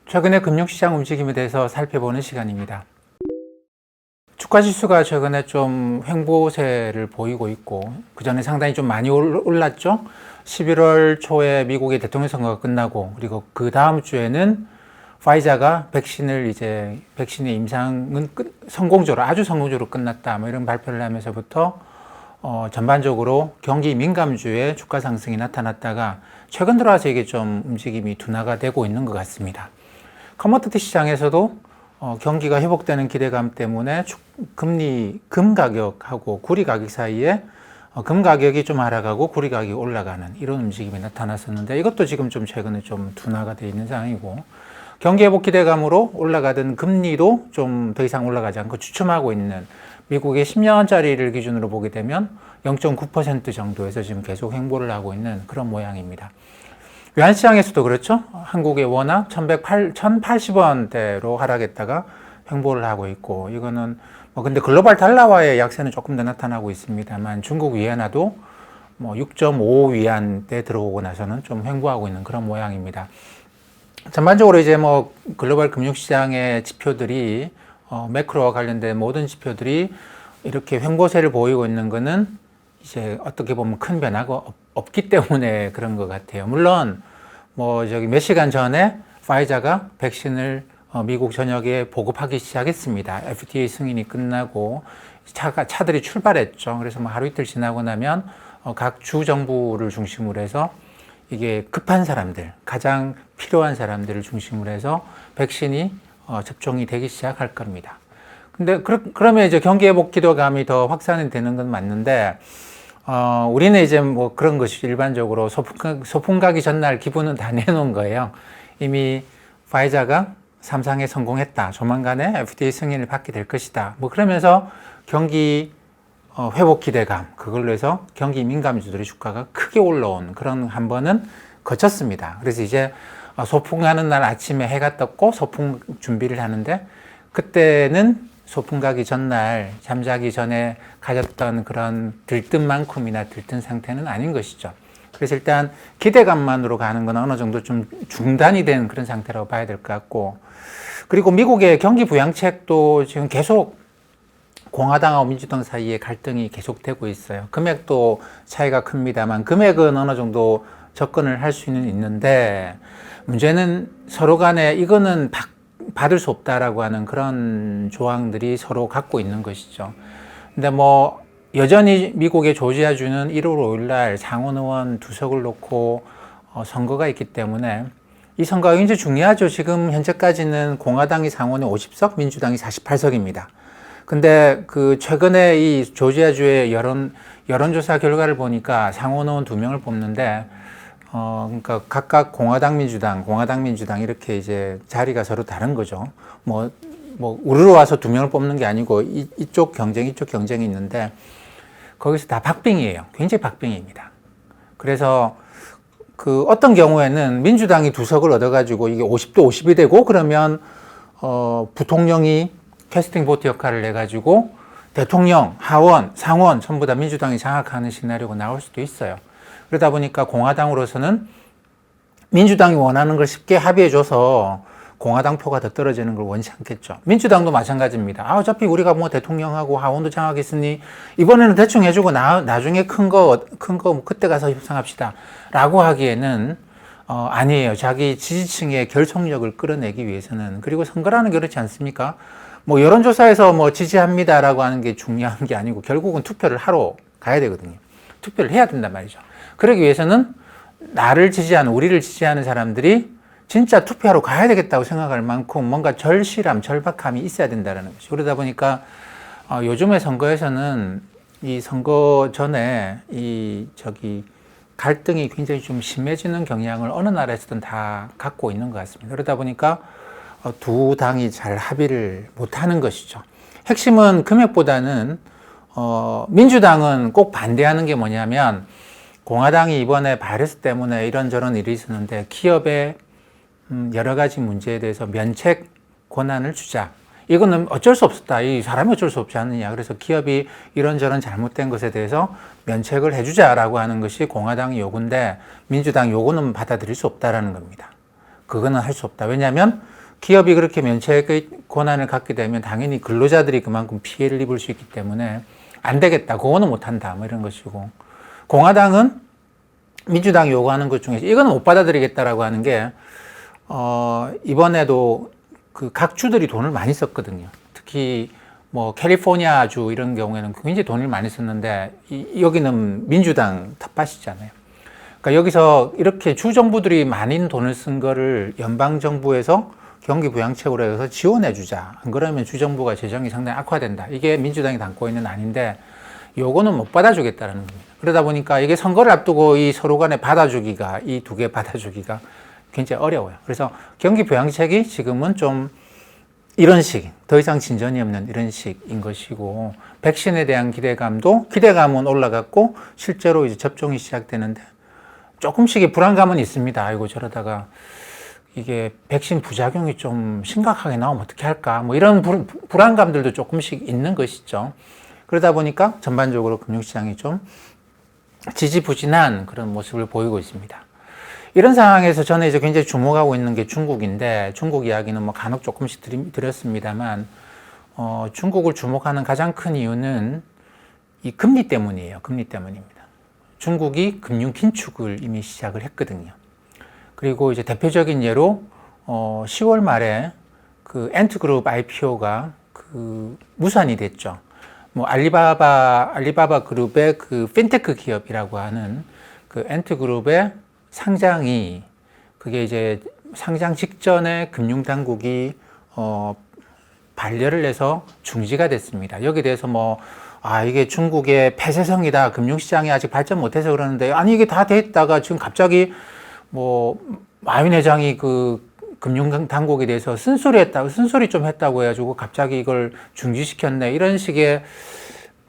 최근의 금융시장 움직임에 대해서 살펴보는 시간입니다. 주가지수가 최근에 좀 횡보세를 보이고 있고, 그 전에 상당히 좀 많이 올랐죠. 11월 초에 미국의 대통령 선거가 끝나고, 그리고 그 다음 주에는 파이자가 백신의 임상은 성공적으로, 아주 성공적으로 끝났다, 뭐 이런 발표를 하면서부터 전반적으로 경기 민감주의 주가 상승이 나타났다가 최근 들어와서 이게 좀 움직임이 둔화가 되고 있는 것 같습니다. 커머디티 시장에서도 경기가 회복되는 기대감 때문에 금 가격하고 구리 가격 사이에 금 가격이 좀 하락하고 구리 가격이 올라가는 이런 움직임이 나타났었는데, 이것도 지금 좀 최근에 좀 둔화가 되어 있는 상황이고, 경기 회복 기대감으로 올라가던 금리도 좀 더 이상 올라가지 않고 주춤하고 있는 미국의 10년짜리를 기준으로 보게 되면 0.9% 정도에서 지금 계속 횡보를 하고 있는 그런 모양입니다. 외환시장에서도 그렇죠. 한국의 원화 1080원대로 하락했다가 횡보를 하고 있고, 이거는 근데 글로벌 달러화의 약세는 조금 더 나타나고 있습니다만, 중국 위안화도 6.5위안대 들어오고 나서는 좀 횡보하고 있는 그런 모양입니다. 전반적으로 이제 글로벌 금융시장의 지표들이 매크로와 관련된 모든 지표들이 이렇게 횡보세를 보이고 있는 거는 이제 어떻게 보면 큰 변화가 없기 때문에 그런 것 같아요. 물론 몇 시간 전에 파이자가 백신을 미국 전역에 보급하기 시작했습니다. FDA 승인이 끝나고 차들이 출발했죠. 그래서 하루 이틀 지나고 나면 각 주 정부를 중심으로 해서 이게 급한 사람들, 가장 필요한 사람들을 중심으로 해서 백신이 접종이 되기 시작할 겁니다. 근데 그러면 이제 경기 회복 기대감이 더 확산이 되는 건 맞는데, 우리는 이제 그런 것이 일반적으로 소풍 가기 전날 기분은 다 내놓은 거예요. 이미 파이자가 3상에 성공했다. 조만간에 FDA 승인을 받게 될 것이다. 그러면서 경기 회복 기대감, 그걸로 해서 경기 민감주들의 주가가 크게 올라온 그런 한 번은 거쳤습니다. 그래서 이제 소풍하는 날 아침에 해가 떴고 소풍 준비를 하는데, 그때는 소풍 가기 전날 잠자기 전에 가졌던 그런 들뜬만큼이나 들뜬 상태는 아닌 것이죠. 그래서 일단 기대감만으로 가는 건 어느 정도 좀 중단이 된 그런 상태라고 봐야 될 것 같고, 그리고 미국의 경기 부양책도 지금 계속 공화당하고 민주당 사이에 갈등이 계속되고 있어요. 금액도 차이가 큽니다만 금액은 어느 정도 접근을 할 수는 있는데, 문제는 서로 간에 이거는 받을 수 없다라고 하는 그런 조항들이 서로 갖고 있는 것이죠. 근데 여전히 미국의 조지아주는 1월 5일 날 상원 의원 2석을 놓고 선거가 있기 때문에 이 선거가 굉장히 중요하죠. 지금 현재까지는 공화당이 상원에 50석, 민주당이 48석입니다. 근데 최근에 이 조지아주의 여론조사 결과를 보니까 상원 의원 2명을 뽑는데, 그러니까 각각 공화당, 민주당 이렇게 이제 자리가 서로 다른 거죠. 우르르 와서 2명을 뽑는 게 아니고 이쪽 경쟁이 있는데, 거기서 다 박빙이에요. 굉장히 박빙입니다. 그래서 어떤 경우에는 민주당이 2석을 얻어가지고 이게 50대 50이 되고, 그러면 부통령이 캐스팅 보트 역할을 해가지고 대통령, 하원, 상원 전부 다 민주당이 장악하는 시나리오가 나올 수도 있어요. 그러다 보니까 공화당으로서는 민주당이 원하는 걸 쉽게 합의해줘서 공화당 표가 더 떨어지는 걸 원치 않겠죠. 민주당도 마찬가지입니다. 어차피 우리가 대통령하고 하원도 장악했으니 이번에는 대충 해주고 나중에 큰 거 그때 가서 협상합시다 라고 하기에는 아니에요. 자기 지지층의 결속력을 끌어내기 위해서는. 그리고 선거라는 게 그렇지 않습니까? 여론조사에서 지지합니다라고 하는 게 중요한 게 아니고, 결국은 투표를 하러 가야 되거든요. 투표를 해야 된단 말이죠. 그러기 위해서는 우리를 지지하는 사람들이 진짜 투표하러 가야 되겠다고 생각할 만큼 뭔가 절박함이 있어야 된다는 것이. 그러다 보니까 요즘의 선거에서는 이 선거 전에 갈등이 굉장히 좀 심해지는 경향을 어느 나라에서든 다 갖고 있는 것 같습니다. 그러다 보니까 두 당이 잘 합의를 못하는 것이죠. 핵심은 금액보다는 민주당은 꼭 반대하는 게 뭐냐면, 공화당이 이번에 바이러스 때문에 이런저런 일이 있었는데 기업의 여러 가지 문제에 대해서 면책 권한을 주자. 이거는 어쩔 수 없었다. 이 사람이 어쩔 수 없지 않느냐. 그래서 기업이 이런저런 잘못된 것에 대해서 면책을 해주자라고 하는 것이 공화당의 요구인데, 민주당 요구는 받아들일 수 없다라는 겁니다. 그거는 할 수 없다. 왜냐하면 기업이 그렇게 면책의 권한을 갖게 되면 당연히 근로자들이 그만큼 피해를 입을 수 있기 때문에 안 되겠다. 그거는 못한다. 뭐 이런 것이고. 공화당은 민주당이 요구하는 것 중에서 이거는 못 받아들이겠다라고 하는 게, 이번에도 그 각 주들이 돈을 많이 썼거든요. 특히 뭐 캘리포니아주 이런 경우에는 굉장히 돈을 많이 썼는데, 여기는 민주당 텃밭이잖아요. 그러니까 여기서 이렇게 주 정부들이 많은 돈을 쓴 거를 연방 정부에서 경기 부양책으로 해서 지원해 주자. 안 그러면 주 정부가 재정이 상당히 악화된다. 이게 민주당이 담고 있는 안인데, 요거는 못 받아주겠다라는 겁니다. 그러다 보니까 이게 선거를 앞두고 이 서로 간에 받아주기가, 이 두 개 받아주기가 굉장히 어려워요. 그래서 경기 부양책이 지금은 좀 이런 식, 더 이상 진전이 없는 이런 식인 것이고, 백신에 대한 기대감은 올라갔고, 실제로 이제 접종이 시작되는데, 조금씩의 불안감은 있습니다. 아이고, 저러다가 이게 백신 부작용이 좀 심각하게 나오면 어떻게 할까? 뭐 이런 불안감들도 조금씩 있는 것이죠. 그러다 보니까 전반적으로 금융시장이 좀 지지부진한 그런 모습을 보이고 있습니다. 이런 상황에서 저는 이제 굉장히 주목하고 있는 게 중국인데, 중국 이야기는 뭐 간혹 조금씩 드렸습니다만, 중국을 주목하는 가장 큰 이유는 이 금리 때문이에요. 금리 때문입니다. 중국이 금융 긴축을 이미 시작을 했거든요. 그리고 이제 대표적인 예로 10월 말에 그 엔트그룹 IPO가 그 무산이 됐죠. 뭐 알리바바 그룹의 그 핀테크 기업이라고 하는 그 엔트그룹의 상장이, 그게 이제 상장 직전에 금융당국이 반려를 해서 중지가 됐습니다. 여기에 대해서 뭐 이게 중국의 폐쇄성이다, 금융시장이 아직 발전 못해서 그러는데, 아니 이게 다 됐다가 지금 갑자기 뭐 마윈 회장이 그 금융당국에 대해서 쓴소리 좀 했다고 해가지고 갑자기 이걸 중지시켰네, 이런 식의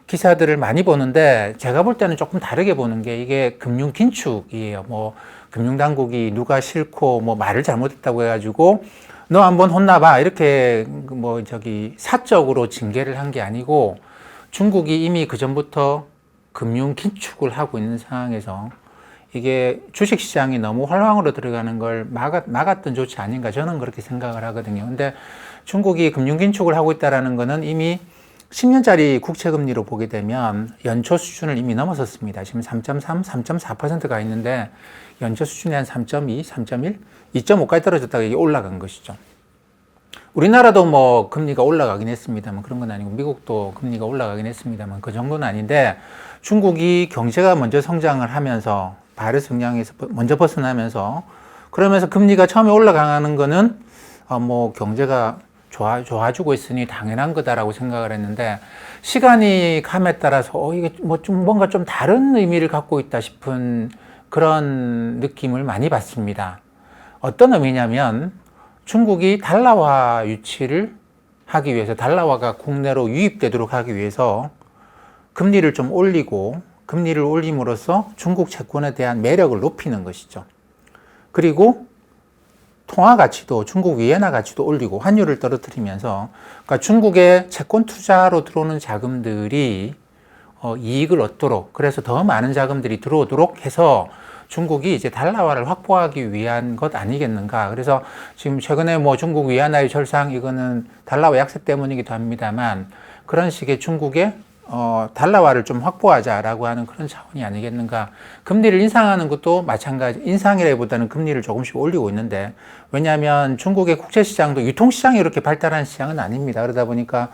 기사들을 많이 보는데, 제가 볼 때는 조금 다르게 보는 게, 이게 금융 긴축이에요. 뭐 금융당국이 누가 싫고 뭐 말을 잘못했다고 해가지고 너 한번 혼나봐, 이렇게 뭐 사적으로 징계를 한 게 아니고, 중국이 이미 그 전부터 금융 긴축을 하고 있는 상황에서 이게 주식시장이 너무 활황으로 들어가는 걸 막았던 조치 아닌가, 저는 그렇게 생각을 하거든요. 근데 중국이 금융 긴축을 하고 있다는 거는 이미 10년짜리 국채금리로 보게 되면 연초 수준을 이미 넘어섰습니다. 지금 3.3, 3.4%가 있는데, 연초 수준이 한 3.2, 3.1, 2.5까지 떨어졌다가 이게 올라간 것이죠. 우리나라도 뭐 금리가 올라가긴 했습니다만, 그런 건 아니고, 미국도 금리가 올라가긴 했습니다만, 그 정도는 아닌데, 중국이 경제가 먼저 성장을 하면서, 발의 성장에서 먼저 벗어나면서, 그러면서 금리가 처음에 올라가는 거는 뭐 경제가 좋아지고 있으니 당연한 거다라고 생각을 했는데, 시간이 감에 따라서 이게 뭐 좀 뭔가 좀 다른 의미를 갖고 있다 싶은 그런 느낌을 많이 받습니다. 어떤 의미냐면, 중국이 달러화 유치를 하기 위해서, 달러화가 국내로 유입되도록 하기 위해서 금리를 좀 올리고, 금리를 올림으로써 중국 채권에 대한 매력을 높이는 것이죠. 그리고 통화 가치도, 중국 위엔화 가치도 올리고 환율을 떨어뜨리면서, 그러니까 중국의 채권 투자로 들어오는 자금들이 이익을 얻도록, 그래서 더 많은 자금들이 들어오도록 해서 중국이 이제 달러화를 확보하기 위한 것 아니겠는가. 그래서 지금 최근에 뭐 중국 위안화의 절상, 이거는 달러화 약세 때문이기도 합니다만, 그런 식의 중국의 달러화를 좀 확보하자라고 하는 그런 차원이 아니겠는가. 금리를 인상하는 것도 마찬가지, 인상이라기보다는 금리를 조금씩 올리고 있는데, 왜냐하면 중국의 국제시장도 유통시장이 이렇게 발달한 시장은 아닙니다. 그러다 보니까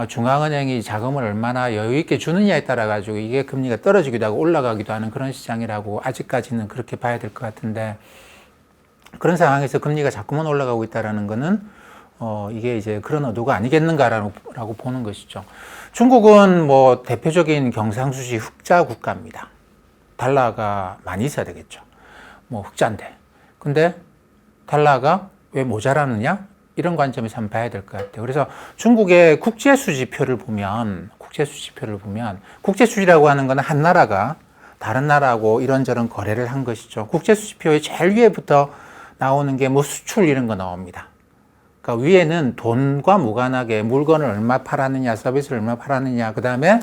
중앙은행이 자금을 얼마나 여유있게 주느냐에 따라 가지고 이게 금리가 떨어지기도 하고 올라가기도 하는 그런 시장이라고 아직까지는 그렇게 봐야 될 것 같은데, 그런 상황에서 금리가 자꾸만 올라가고 있다는 거는 이게 이제 그런 의도가 아니겠는가라고 보는 것이죠. 중국은 뭐 대표적인 경상수지 흑자 국가입니다. 달러가 많이 있어야 되겠죠. 뭐 흑자인데. 근데 달러가 왜 모자라느냐? 이런 관점에서 한번 봐야 될 것 같아요. 그래서 중국의 국제수지표를 보면, 국제수지라고 하는 것은 한 나라가 다른 나라하고 이런저런 거래를 한 것이죠. 국제수지표의 제일 위에부터 나오는 게 뭐 수출 이런 거 나옵니다. 그러니까 위에는 돈과 무관하게 물건을 얼마 팔았느냐, 서비스를 얼마 팔았느냐, 그 다음에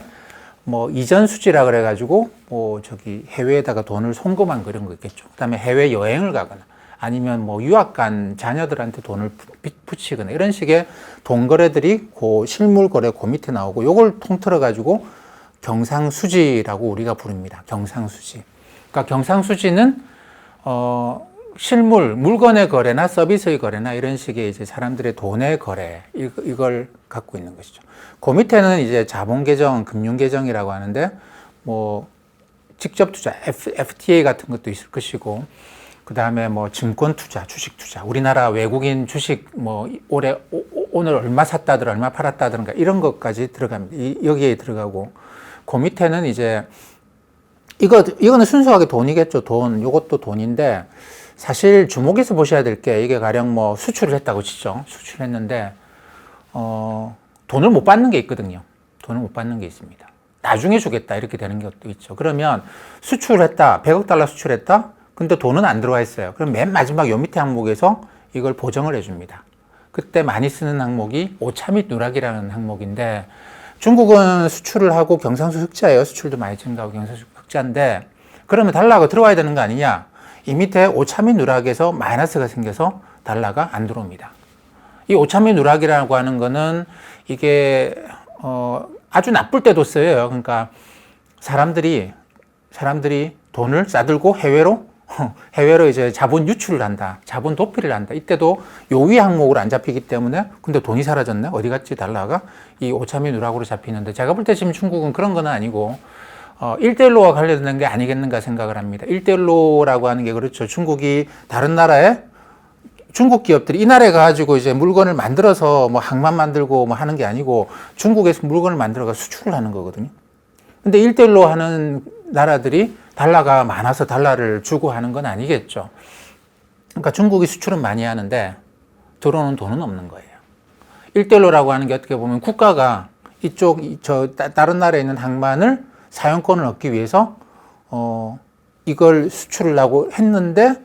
뭐 이전 수지라 그래가지고 뭐 해외에다가 돈을 송금한 그런 거 있겠죠. 그 다음에 해외 여행을 가거나, 아니면 뭐 유학 간 자녀들한테 돈을 붙이거나 이런 식의 돈 거래들이 그 실물 거래 그 밑에 나오고, 요걸 통틀어 가지고 경상수지라고 우리가 부릅니다. 경상수지. 그러니까 경상수지는 실물, 물건의 거래나 서비스의 거래나 이런 식의 이제 사람들의 돈의 거래, 이걸 갖고 있는 것이죠. 그 밑에는 이제 자본계정, 금융계정이라고 하는데, 뭐, 직접 투자, FTA 같은 것도 있을 것이고, 그 다음에 뭐, 증권 투자, 주식 투자, 우리나라 외국인 주식, 뭐, 오늘 얼마 샀다더라, 얼마 팔았다든가, 이런 것까지 들어갑니다. 여기에 들어가고, 그 밑에는 이제, 이거는 순수하게 돈이겠죠. 돈, 요것도 돈인데, 사실 주목해서 보셔야 될 게, 이게 가령 뭐 수출을 했다고 치죠. 수출했는데 돈을 못 받는 게 있거든요. 돈을 못 받는 게 있습니다. 나중에 주겠다 이렇게 되는 것도 있죠. 그러면 수출했다, 100억 달러 수출했다. 근데 돈은 안 들어와 있어요. 그럼 맨 마지막 요 밑에 항목에서 이걸 보정을 해줍니다. 그때 많이 쓰는 항목이 오차 및 누락이라는 항목인데, 중국은 수출을 하고 경상수 흑자예요. 수출도 많이 증가하고 경상수 흑자인데, 그러면 달러가 들어와야 되는 거 아니냐? 이 밑에 오차 및 누락에서 마이너스가 생겨서 달러가 안 들어옵니다. 이 오차 및 누락이라고 하는 거는 이게 아주 나쁠 때도 써요. 그러니까 사람들이 돈을 싸들고 해외로 이제 자본 유출을 한다, 자본 도피를 한다. 이때도 요 위 항목으로 안 잡히기 때문에, 근데 돈이 사라졌네, 어디 갔지 달러가, 이 오차 및 누락으로 잡히는데, 제가 볼 때 지금 중국은 그런 건 아니고 1대1로와 관련된 게 아니겠는가 생각을 합니다. 1대1로라고 하는 게, 그렇죠. 중국이 다른 나라에, 중국 기업들이 이 나라에 가지고 이제 물건을 만들어서 뭐 항만 만들고 뭐 하는 게 아니고, 중국에서 물건을 만들어가 수출을 하는 거거든요. 근데 1대1로 하는 나라들이 달러가 많아서 달러를 주고 하는 건 아니겠죠. 그러니까 중국이 수출은 많이 하는데 들어오는 돈은 없는 거예요. 1대1로라고 하는 게 어떻게 보면 국가가 다른 나라에 있는 항만을 사용권을 얻기 위해서 이걸 수출을 하고 했는데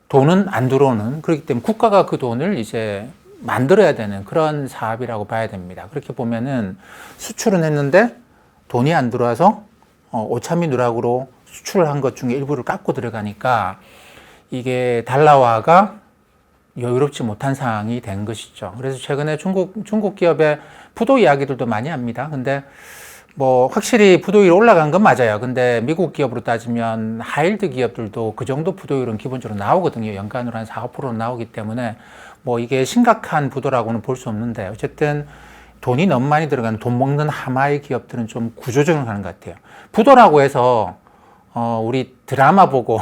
돈은 안 들어오는, 그렇기 때문에 국가가 그 돈을 이제 만들어야 되는 그런 사업이라고 봐야 됩니다. 그렇게 보면은 수출은 했는데 돈이 안 들어와서 오차 및 누락으로 수출을 한 것 중에 일부를 깎고 들어가니까 이게 달러화가 여유롭지 못한 상황이 된 것이죠. 그래서 최근에 중국 기업의 부도 이야기들도 많이 합니다. 근데 뭐 확실히 부도율이 올라간 건 맞아요. 근데 미국 기업으로 따지면 하이힐드 기업들도 그 정도 부도율은 기본적으로 나오거든요. 연간으로 한 4, 5% 나오기 때문에 뭐 이게 심각한 부도라고는 볼 수 없는데, 어쨌든 돈이 너무 많이 들어가는 돈 먹는 하마의 기업들은 좀 구조조정을 하는 것 같아요. 부도라고 해서 우리 드라마 보고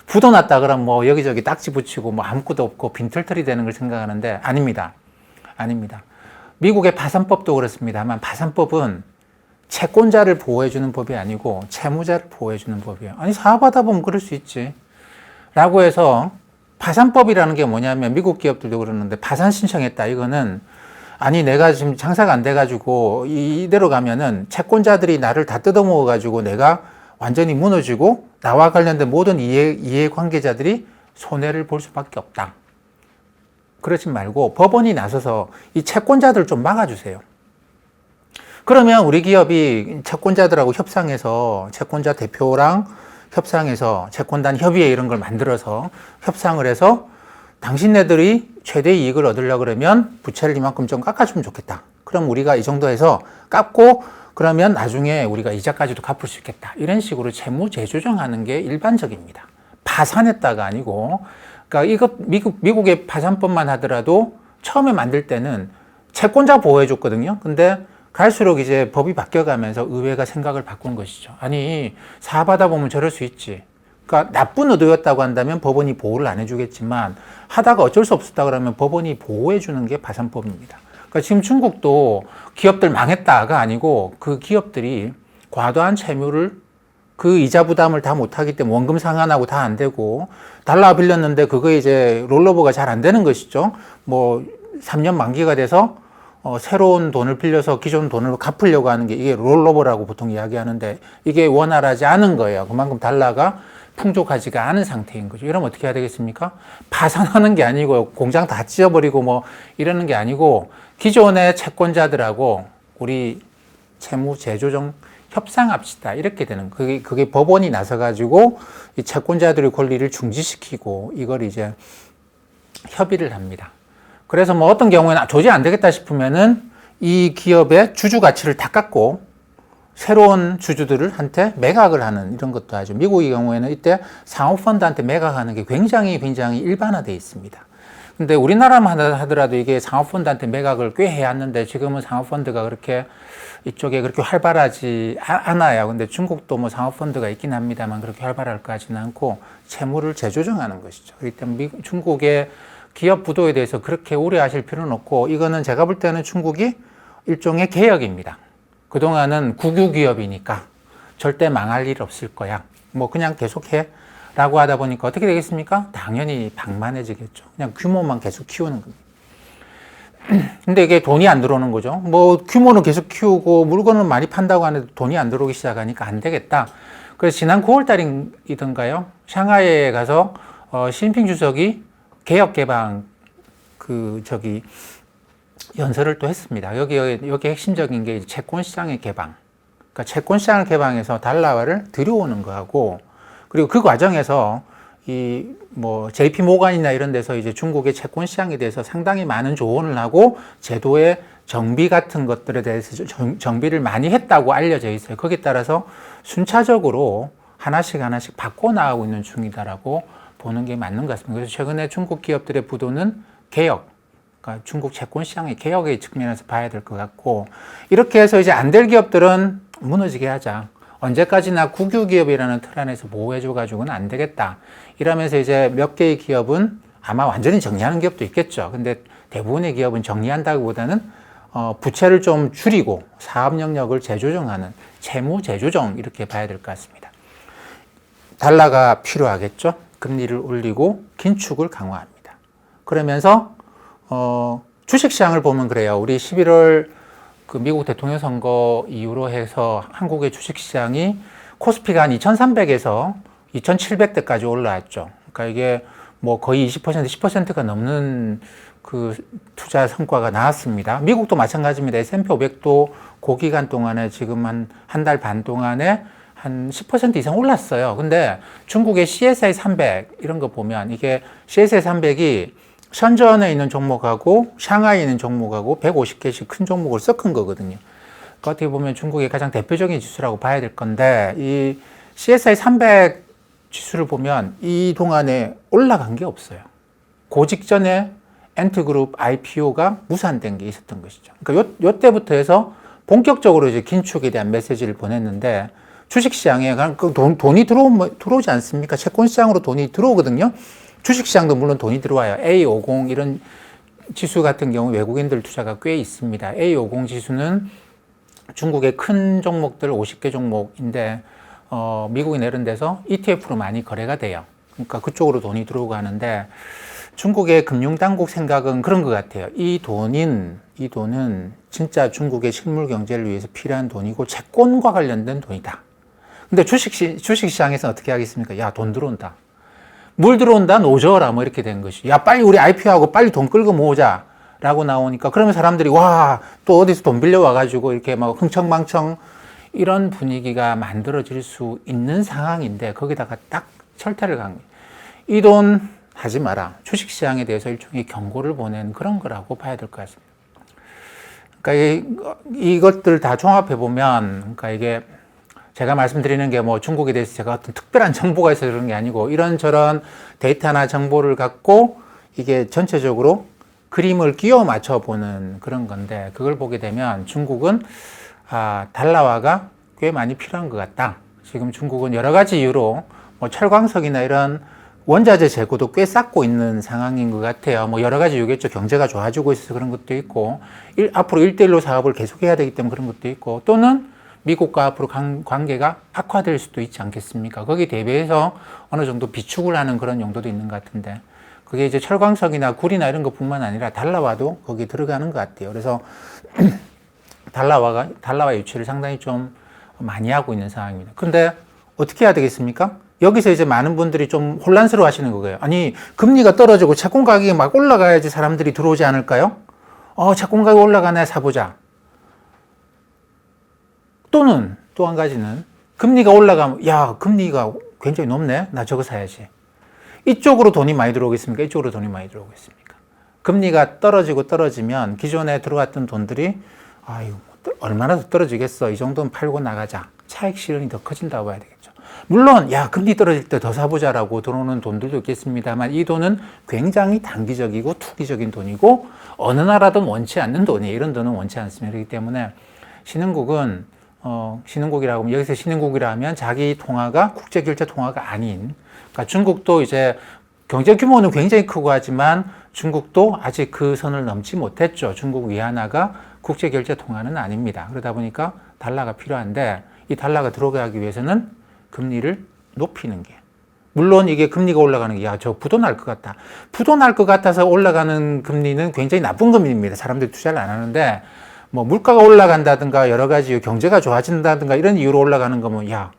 부도 났다 그러면 뭐 여기저기 딱지 붙이고 뭐 아무것도 없고 빈털털이 되는 걸 생각하는데, 아닙니다. 미국의 파산법도 그렇습니다만, 파산법은 채권자를 보호해주는 법이 아니고 채무자를 보호해주는 법이에요. 아니, 사업하다 보면 그럴 수 있지 라고 해서, 파산법이라는 게 뭐냐면, 미국 기업들도 그러는데, 파산 신청했다, 이거는 아니 내가 지금 장사가 안 돼가지고 이대로 가면은 채권자들이 나를 다 뜯어먹어 가지고 내가 완전히 무너지고 나와 관련된 모든 이해관계자들이 손해를 볼 수밖에 없다. 그러지 말고 법원이 나서서 이 채권자들 좀 막아주세요. 그러면 우리 기업이 채권자들하고 협상해서, 채권자 대표랑 협상해서 채권단 협의회 이런 걸 만들어서 협상을 해서, 당신네들이 최대 이익을 얻으려고 그러면 부채를 이만큼 좀 깎아주면 좋겠다. 그럼 우리가 이 정도 해서 깎고, 그러면 나중에 우리가 이자까지도 갚을 수 있겠다. 이런 식으로 채무 재조정하는 게 일반적입니다. 파산했다가 아니고. 그러니까 미국의 파산법만 하더라도 처음에 만들 때는 채권자 보호해줬거든요. 근데 갈수록 이제 법이 바뀌어가면서 의회가 생각을 바꾼 것이죠. 아니, 사업하다 보면 저럴 수 있지. 그러니까 나쁜 의도였다고 한다면 법원이 보호를 안 해주겠지만, 하다가 어쩔 수 없었다 그러면 법원이 보호해주는 게 파산법입니다. 그러니까 지금 중국도 기업들 망했다가 아니고, 그 기업들이 과도한 채무를, 그 이자 부담을 다 못하기 때문에 원금 상환하고 다 안 되고, 달러 빌렸는데 그거 이제 롤러버가 잘 안 되는 것이죠. 뭐 3년 만기가 돼서 새로운 돈을 빌려서 기존 돈으로 갚으려고 하는 게, 이게 롤오버라고 보통 이야기하는데, 이게 원활하지 않은 거예요. 그만큼 달러가 풍족하지가 않은 상태인 거죠. 이러면 어떻게 해야 되겠습니까? 파산하는 게 아니고 공장 다 찢어버리고 뭐 이러는 게 아니고, 기존의 채권자들하고 우리 채무 재조정 협상합시다. 이렇게 되는 그게 법원이 나서가지고 이 채권자들의 권리를 중지시키고 이걸 이제 협의를 합니다. 그래서 뭐 어떤 경우에는 도저히 안 되겠다 싶으면은 이 기업의 주주 가치를 다 깎고 새로운 주주들한테 매각을 하는 이런 것도 하죠. 미국의 경우에는 이때 상호펀드한테 매각하는 게 굉장히 일반화되어 있습니다. 근데 우리나라만 하더라도 이게 상호펀드한테 매각을 꽤 해왔는데 지금은 상호펀드가 그렇게 이쪽에 그렇게 활발하지 않아요. 근데 중국도 뭐 상호펀드가 있긴 합니다만 그렇게 활발할 것 같지는 않고 채무를 재조정하는 것이죠. 그렇기 때문에 중국의 기업 부도에 대해서 그렇게 우려하실 필요는 없고 이거는 제가 볼 때는 중국이 일종의 개혁입니다. 그동안은 국유 기업이니까 절대 망할 일 없을 거야. 뭐 그냥 계속해 라고 하다 보니까 어떻게 되겠습니까? 당연히 방만해지겠죠. 그냥 규모만 계속 키우는 겁니다. 근데 이게 돈이 안 들어오는 거죠. 뭐 규모는 계속 키우고 물건은 많이 판다고 하는데 돈이 안 들어오기 시작하니까 안 되겠다. 그래서 지난 9월 달이던가요? 샹하이에 가서 시진핑 주석이 개혁 개방 연설을 또 했습니다. 여기 핵심적인 게 채권 시장의 개방. 그러니까 채권 시장을 개방해서 달러화를 들여오는 거하고 그리고 그 과정에서 JP 모간이나 이런 데서 이제 중국의 채권 시장에 대해서 상당히 많은 조언을 하고 제도의 정비 같은 것들에 대해서 정비를 많이 했다고 알려져 있어요. 거기에 따라서 순차적으로 하나씩 바꿔 나가고 있는 중이다라고 보는 게 맞는 것 같습니다. 그래서 최근에 중국 기업들의 부도는 개혁, 그러니까 중국 채권 시장의 개혁의 측면에서 봐야 될 것 같고 이렇게 해서 이제 안 될 기업들은 무너지게 하자. 언제까지나 국유 기업이라는 틀 안에서 보호해줘가지고는 안 되겠다. 이러면서 이제 몇 개의 기업은 아마 완전히 정리하는 기업도 있겠죠. 근데 대부분의 기업은 정리한다기보다는 부채를 좀 줄이고 사업 영역을 재조정하는 채무 재조정 이렇게 봐야 될 것 같습니다. 달러가 필요하겠죠. 금리를 올리고 긴축을 강화합니다. 그러면서 주식시장을 보면 그래요. 우리 11월 그 미국 대통령 선거 이후로 해서 한국의 주식시장이 코스피가 한 2,300에서 2,700대까지 올라왔죠. 그러니까 이게 뭐 거의 20%, 10%가 넘는 그 투자 성과가 나왔습니다. 미국도 마찬가지입니다. S&P 500도 그 기간 동안에 지금 한 달 반 동안에 한 10% 이상 올랐어요. 근데 중국의 CSI 300 이런 거 보면 이게 CSI 300이 선전에 있는 종목하고 샹하이에 있는 종목하고 150개씩 큰 종목을 섞은 거거든요. 그러니까 어떻게 보면 중국의 가장 대표적인 지수라고 봐야 될 건데 이 CSI 300 지수를 보면 이 동안에 올라간 게 없어요. 그 직전에 엔트그룹 IPO가 무산된 게 있었던 것이죠. 그러니까 요때부터 해서 본격적으로 이제 긴축에 대한 메시지를 보냈는데 주식시장에 돈이 들어오지 않습니까? 채권시장으로 돈이 들어오거든요. 주식시장도 물론 돈이 들어와요. A50 이런 지수 같은 경우 외국인들 투자가 꽤 있습니다. A50 지수는 중국의 큰 종목들 50개 종목인데 미국이 내는 데서 ETF로 많이 거래가 돼요. 그러니까 그쪽으로 돈이 들어오고 하는데 중국의 금융당국 생각은 그런 것 같아요. 이 돈은 진짜 중국의 실물 경제를 위해서 필요한 돈이고 채권과 관련된 돈이다. 근데 주식시장에서 어떻게 하겠습니까? 야, 돈 들어온다. 물 들어온다, 노져라, 뭐 이렇게 된 것이. 야, 빨리 우리 IPO하고 빨리 돈 끌고 모으자. 라고 나오니까, 그러면 사람들이, 와, 또 어디서 돈 빌려와가지고 이렇게 막 흥청망청 이런 분위기가 만들어질 수 있는 상황인데, 거기다가 딱 철퇴를 간 거예요. 이 돈 하지 마라. 주식시장에 대해서 일종의 경고를 보낸 그런 거라고 봐야 될 것 같습니다. 그러니까 이것들 다 종합해보면, 그러니까 이게 제가 말씀드리는 게 뭐 중국에 대해서 제가 어떤 특별한 정보가 있어서 그런 게 아니고 이런저런 데이터나 정보를 갖고 이게 전체적으로 그림을 끼워 맞춰 보는 그런 건데 그걸 보게 되면 중국은 달러화가 꽤 많이 필요한 것 같다. 지금 중국은 여러 가지 이유로 뭐 철광석이나 이런 원자재 재고도 꽤 쌓고 있는 상황인 것 같아요. 뭐 여러 가지 이유겠죠. 경제가 좋아지고 있어서 그런 것도 있고 앞으로 1대1로 사업을 계속해야 되기 때문에 그런 것도 있고 또는 미국과 앞으로 관계가 악화될 수도 있지 않겠습니까? 거기 대비해서 어느 정도 비축을 하는 그런 용도도 있는 것 같은데 그게 이제 철광석이나 구리나 이런 것뿐만 아니라 달러화도 거기 들어가는 것 같아요. 그래서 달러화 유치를 상당히 좀 많이 하고 있는 상황입니다. 근데 어떻게 해야 되겠습니까? 여기서 이제 많은 분들이 좀 혼란스러워 하시는 거예요. 아니, 금리가 떨어지고 채권 가격이 막 올라가야지 사람들이 들어오지 않을까요? 채권 가격 올라가네, 사보자. 또는 또 한 가지는 금리가 올라가면 야, 금리가 굉장히 높네. 나 저거 사야지. 이쪽으로 돈이 많이 들어오겠습니까? 이쪽으로 돈이 많이 들어오겠습니까? 금리가 떨어지면 기존에 들어왔던 돈들이 아유, 얼마나 더 떨어지겠어. 이 정도는 팔고 나가자. 차익 실현이 더 커진다고 봐야 되겠죠. 물론 야, 금리 떨어질 때 더 사보자라고 들어오는 돈들도 있겠습니다만 이 돈은 굉장히 단기적이고 투기적인 돈이고 어느 나라든 원치 않는 돈이에요. 이런 돈은 원치 않습니다. 그렇기 때문에 신흥국은 신흥국이라고 하면 여기서 신흥국이라 하면 자기 통화가 국제결제 통화가 아닌, 그러니까 중국도 이제 경제 규모는 굉장히 크고 하지만 중국도 아직 그 선을 넘지 못했죠. 중국 위안화가 국제결제 통화는 아닙니다. 그러다 보니까 달러가 필요한데 이 달러가 들어가기 위해서는 금리를 높이는 게, 물론 이게 금리가 올라가는 게 야, 저 부도 날 것 같다. 부도 날 것 같아서 올라가는 금리는 굉장히 나쁜 금리입니다. 사람들이 투자를 안 하는데 뭐 물가가 올라간다든가 여러 가지 경제가 좋아진다든가 이런 이유로 올라가는 거면 야,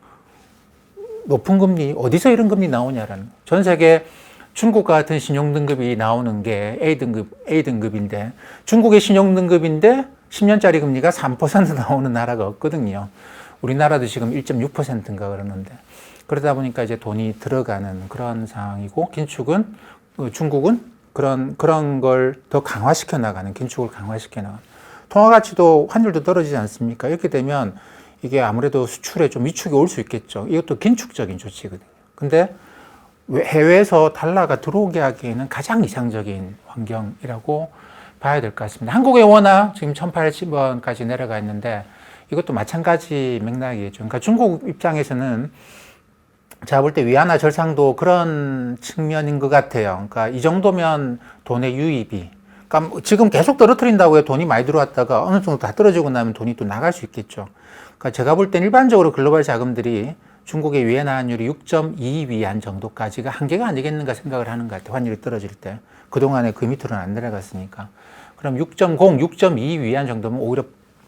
높은 금리 어디서 이런 금리 나오냐라는, 전 세계 중국과 같은 신용등급이 나오는 게 A등급인데 중국의 신용등급인데 10년짜리 금리가 3% 나오는 나라가 없거든요. 우리나라도 지금 1.6%인가 그러는데, 그러다 보니까 이제 돈이 들어가는 그런 상황이고, 중국은 그런 걸 더 강화시켜 나가는, 긴축을 강화시켜 나가는, 통화 가치도 환율도 떨어지지 않습니까? 이렇게 되면 이게 아무래도 수출에 좀 위축이 올 수 있겠죠. 이것도 긴축적인 조치거든요. 근데 해외에서 달러가 들어오게 하기에는 가장 이상적인 환경이라고 봐야 될 것 같습니다. 한국의 원화 지금 1810원까지 내려가 있는데 이것도 마찬가지 맥락이겠죠. 그러니까 중국 입장에서는 제가 볼 때 위안화 절상도 그런 측면인 것 같아요. 그러니까 이 정도면 돈의 유입이, 그러니까 지금 계속 떨어뜨린다고요. 돈이 많이 들어왔다가 어느 정도 다 떨어지고 나면 돈이 또 나갈 수 있겠죠. 그러니까 제가 볼 땐 일반적으로 글로벌 자금들이 중국의 위안화 환율이 6.2 위안 정도까지가 한계가 아니겠는가 생각을 하는 것 같아요. 환율이 떨어질 때. 그동안에 그 밑으로는 안 내려갔으니까. 그럼 6.0, 6.2 위안 정도면 오히려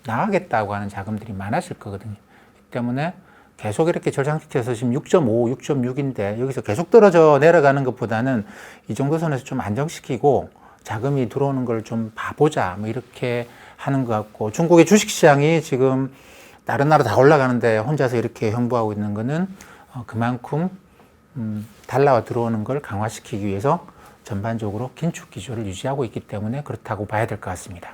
나가겠다고 하는 자금들이 많았을 거거든요. 그 때문에 계속 이렇게 절상시켜서 지금 6.5, 6.6인데 여기서 계속 떨어져 내려가는 것보다는 이 정도 선에서 좀 안정시키고 자금이 들어오는 걸 좀 봐보자, 뭐 이렇게 하는 것 같고, 중국의 주식시장이 지금 다른 나라 다 올라가는데 혼자서 이렇게 형보하고 있는 거는 그만큼 달러가 들어오는 걸 강화시키기 위해서 전반적으로 긴축 기조를 유지하고 있기 때문에 그렇다고 봐야 될 것 같습니다.